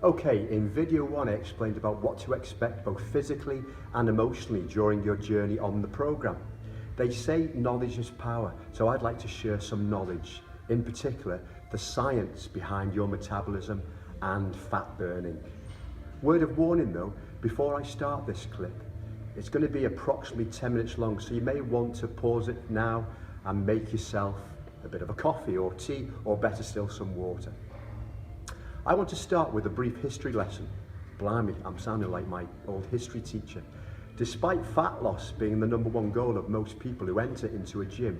Okay, in video 1 I explained about what to expect both physically and emotionally during your journey on the program. They say knowledge is power, so I'd like to share some knowledge, in particular the science behind your metabolism and fat burning. Word of warning though, before I start this clip, it's going to be approximately 10 minutes long, so you may want to pause it now and make yourself a bit of a coffee or tea, or better still, some water. I want to start with a brief history lesson. Blimey, I'm sounding like my old history teacher. Despite fat loss being the #1 goal of most people who enter into a gym,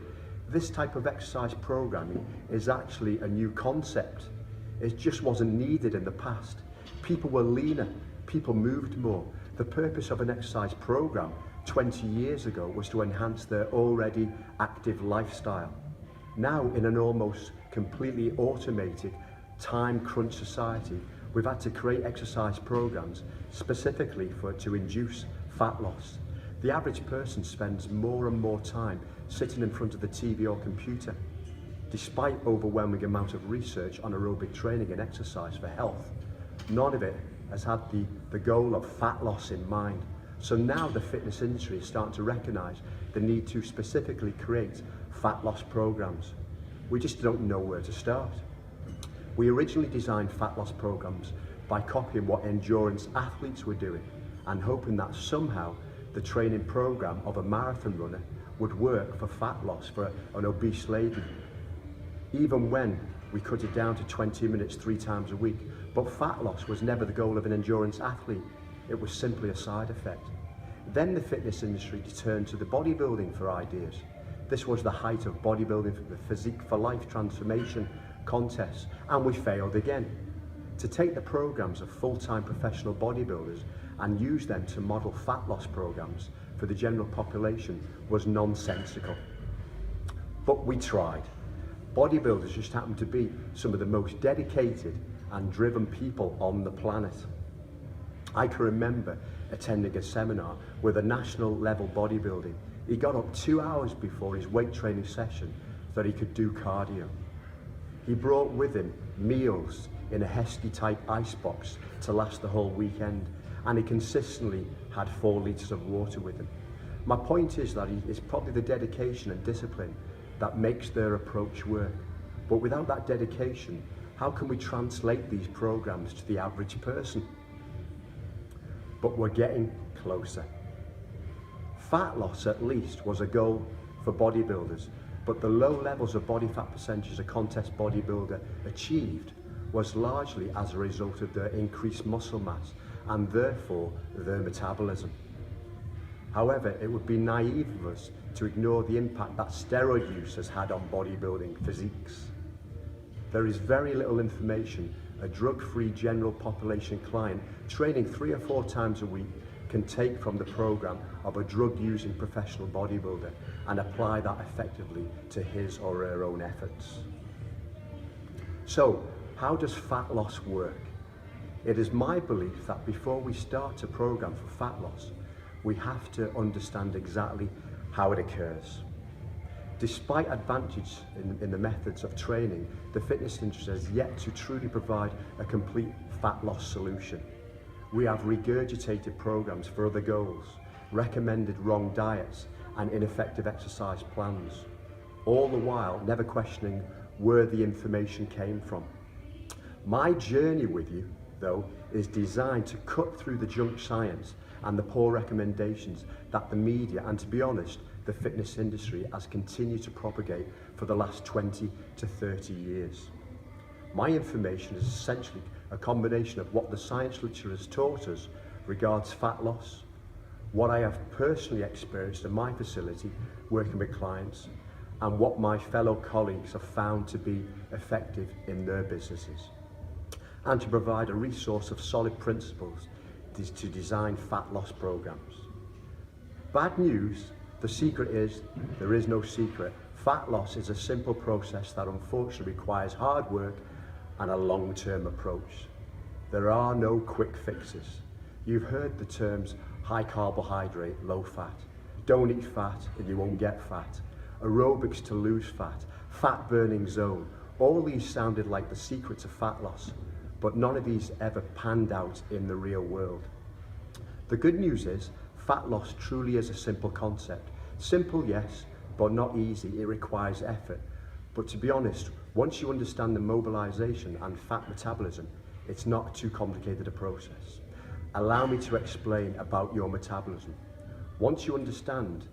this type of exercise programming is actually a new concept. It just wasn't needed in the past. People were leaner, people moved more. The purpose of an exercise program 20 years ago was to enhance their already active lifestyle. Now, in an almost completely automated, time crunch society, we've had to create exercise programs specifically to induce fat loss. The average person spends more and more time sitting in front of the TV or computer. Despite overwhelming amount of research on aerobic training and exercise for health, none of it has had the goal of fat loss in mind. So now the fitness industry is starting to recognize the need to specifically create fat loss programs. We just don't know where to start. We originally designed fat loss programs by copying what endurance athletes were doing and hoping that somehow the training program of a marathon runner would work for fat loss for an obese lady. Even when we cut it down to 20 minutes 3 times a week, but fat loss was never the goal of an endurance athlete. It was simply a side effect. Then the fitness industry turned to the bodybuilding for ideas. This was the height of bodybuilding for the Physique for Life transformation contests, and we failed again. To take the programs of full-time professional bodybuilders and use them to model fat loss programs for the general population was nonsensical. But we tried. Bodybuilders just happen to be some of the most dedicated and driven people on the planet. I can remember attending a seminar with a national level bodybuilding. He got up 2 hours before his weight training session so that he could do cardio. He brought with him meals in a Heskey type icebox to last the whole weekend, and he consistently had 4 litres of water with him. My point is that it's probably the dedication and discipline that makes their approach work. But without that dedication, how can we translate these programs to the average person? But we're getting closer. Fat loss, at least, was a goal for bodybuilders, but the low levels of body fat percentage a contest bodybuilder achieved was largely as a result of their increased muscle mass and therefore their metabolism. However, it would be naive of us to ignore the impact that steroid use has had on bodybuilding physiques. There is very little information a drug-free general population client training 3 or 4 times a week can take from the program of a drug-using professional bodybuilder and apply that effectively to his or her own efforts. So, how does fat loss work? It is my belief that before we start a program for fat loss, we have to understand exactly how it occurs. Despite advantage in the methods of training, the fitness industry has yet to truly provide a complete fat loss solution. We have regurgitated programs for other goals, recommended wrong diets and ineffective exercise plans, all the while never questioning where the information came from. My journey with you, though, is designed to cut through the junk science and the poor recommendations that the media, and to be honest, the fitness industry has continued to propagate for the last 20 to 30 years. My information is essentially a combination of what the science literature has taught us regards fat loss, what I have personally experienced in my facility working with clients, and what my fellow colleagues have found to be effective in their businesses, and to provide a resource of solid principles to design fat loss programs. Bad news, the secret is, there is no secret. Fat loss is a simple process that unfortunately requires hard work and a long-term approach. There are no quick fixes. You've heard the terms high carbohydrate, low fat. Don't eat fat and you won't get fat. Aerobics to lose fat, fat burning zone. All these sounded like the secret to fat loss. but none of these ever panned out in the real world. The good news is, fat loss truly is a simple concept. Simple, yes, but not easy. It requires effort. But to be honest, once you understand the mobilization and fat metabolism, it's not too complicated a process. Allow me to explain about your metabolism. Once you understand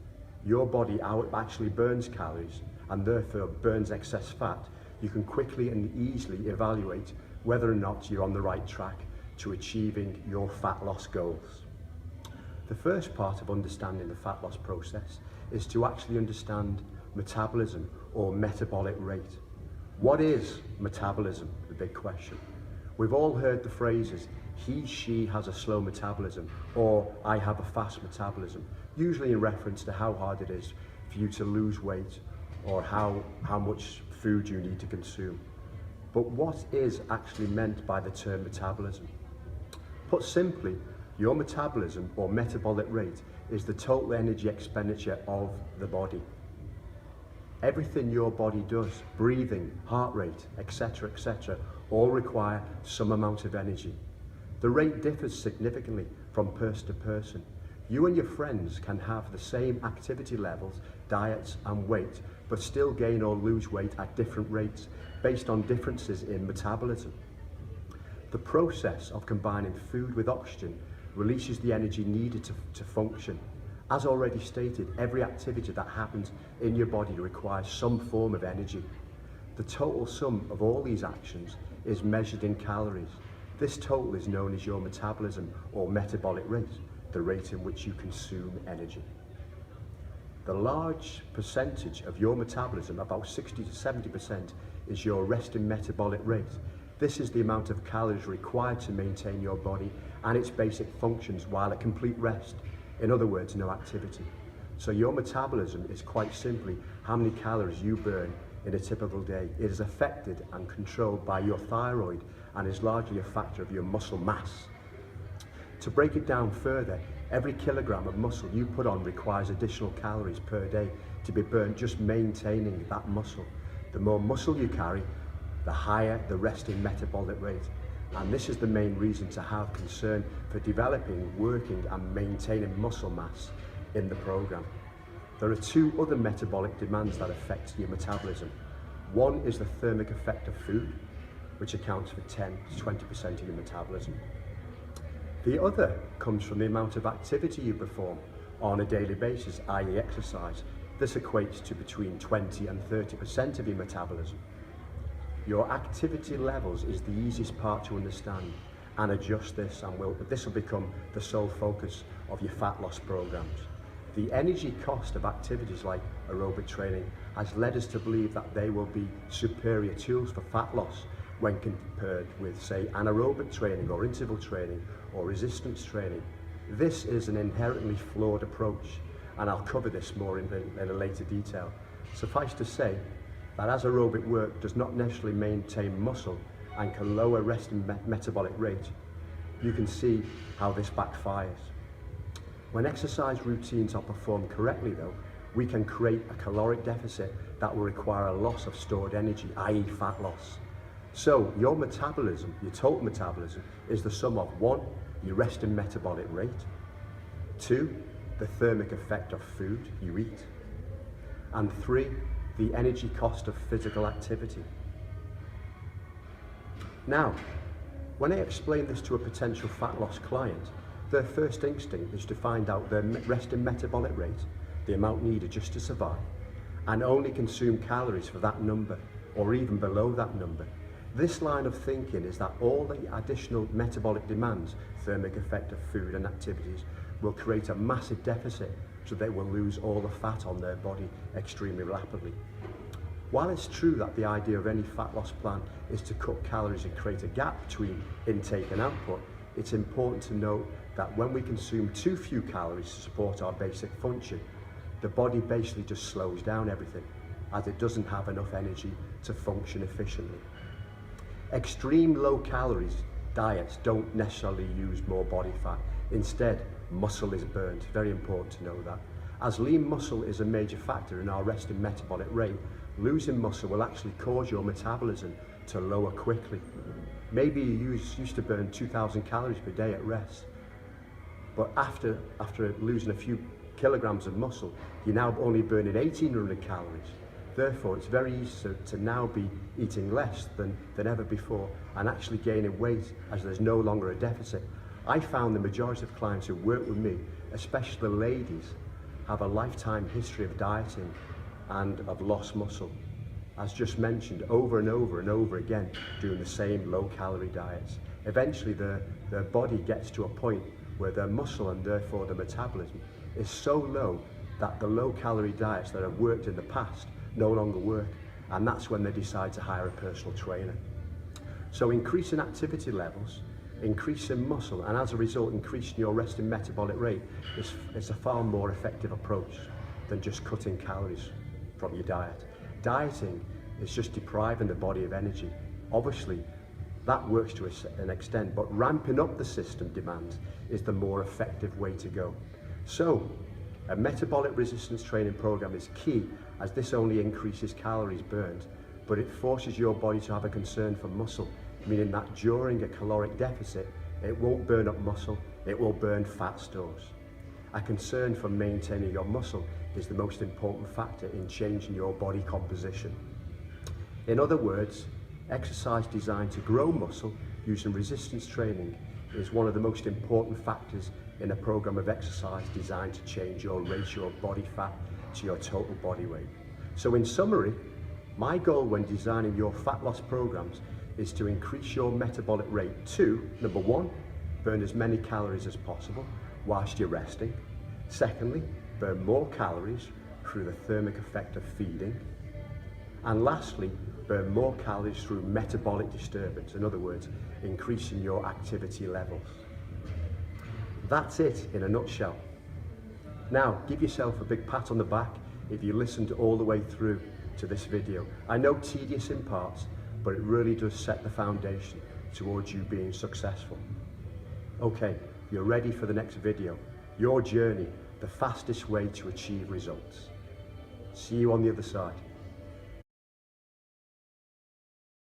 your body, how it actually burns calories and therefore burns excess fat, you can quickly and easily evaluate whether or not you're on the right track to achieving your fat loss goals. The first part of understanding the fat loss process is to actually understand metabolism or metabolic rate. What is metabolism? The big question. We've all heard the phrases, he, she has a slow metabolism, or I have a fast metabolism, usually in reference to how hard it is for you to lose weight or how much food you need to consume. But what is actually meant by the term metabolism? Put simply, your metabolism or metabolic rate is the total energy expenditure of the body. Everything your body does, breathing, heart rate, etc., all require some amount of energy. The rate differs significantly from person to person. You and your friends can have the same activity levels, diets and weight, but still gain or lose weight at different rates based on differences in metabolism. The process of combining food with oxygen releases the energy needed to function. As already stated, every activity that happens in your body requires some form of energy. The total sum of all these actions is measured in calories. This total is known as your metabolism or metabolic rate, the rate in which you consume energy. The large percentage of your metabolism, about 60 to 70%, is your resting metabolic rate. This is the amount of calories required to maintain your body and its basic functions while at complete rest. In other words, no activity. So your metabolism is quite simply how many calories you burn in a typical day. It is affected and controlled by your thyroid and is largely a factor of your muscle mass. To break it down further, every kilogram of muscle you put on requires additional calories per day to be burnt just maintaining that muscle. The more muscle you carry, the higher the resting metabolic rate. And this is the main reason to have concern for developing, working and maintaining muscle mass in the program. There are two other metabolic demands that affect your metabolism. One is the thermic effect of food, which accounts for 10 to 20% of your metabolism. The other comes from the amount of activity you perform on a daily basis, i.e. exercise. This equates to between 20 and 30% of your metabolism. Your activity levels is the easiest part to understand and adjust this, and this will become the sole focus of your fat loss programs. The energy cost of activities like aerobic training has led us to believe that they will be superior tools for fat loss when compared with, say, anaerobic training or interval training or resistance training. This is an inherently flawed approach, and I'll cover this more in a later detail. Suffice to say that as aerobic work does not necessarily maintain muscle and can lower resting metabolic rate, you can see how this backfires. When exercise routines are performed correctly though, we can create a caloric deficit that will require a loss of stored energy, i.e. fat loss. So your metabolism, your total metabolism, is the sum of 1, your resting metabolic rate, 2, the thermic effect of food you eat, and 3, the energy cost of physical activity. Now, when I explain this to a potential fat loss client, their first instinct is to find out their resting metabolic rate, the amount needed just to survive, and only consume calories for that number, or even below that number. This line of thinking is that all the additional metabolic demands, thermic effect of food and activities, will create a massive deficit so they will lose all the fat on their body extremely rapidly. While it's true that the idea of any fat loss plan is to cut calories and create a gap between intake and output, it's important to note that when we consume too few calories to support our basic function, the body basically just slows down everything as it doesn't have enough energy to function efficiently. Extreme low calories diets don't necessarily use more body fat. Instead, muscle is burnt. Very important to know that. As lean muscle is a major factor in our resting metabolic rate, losing muscle will actually cause your metabolism to lower quickly. Maybe you used to burn 2,000 calories per day at rest, but after losing a few kilograms of muscle, you're now only burning 1,800 calories. Therefore, it's very easy to now be eating less than ever before and actually gaining weight as there's no longer a deficit. I found the majority of clients who work with me, especially the ladies, have a lifetime history of dieting and of lost muscle. As just mentioned, over and over and over again, doing the same low-calorie diets. Eventually, their body gets to a point where their muscle and therefore the metabolism is so low that the low-calorie diets that have worked in the past no longer work, and that's when they decide to hire a personal trainer. So increasing activity levels, increasing muscle, and as a result increasing your resting metabolic rate is a far more effective approach than just cutting calories from your diet. Dieting is just depriving the body of energy. Obviously, that works to an extent, but ramping up the system demands is the more effective way to go. So, a metabolic resistance training program is key, as this only increases calories burned, but it forces your body to have a concern for muscle, meaning that during a caloric deficit, it won't burn up muscle, it will burn fat stores. A concern for maintaining your muscle is the most important factor in changing your body composition. In other words, exercise designed to grow muscle using resistance training is one of the most important factors in a program of exercise designed to change your ratio of body fat to your total body weight. So in summary, my goal when designing your fat loss programs is to increase your metabolic rate to, number one, burn as many calories as possible whilst you're resting. Secondly, burn more calories through the thermic effect of feeding. And lastly, burn more calories through metabolic disturbance, in other words, increasing your activity levels. That's it in a nutshell. Now, give yourself a big pat on the back if you listened all the way through to this video. I know tedious in parts, but it really does set the foundation towards you being successful. Okay, you're ready for the next video. Your journey, the fastest way to achieve results. See you on the other side.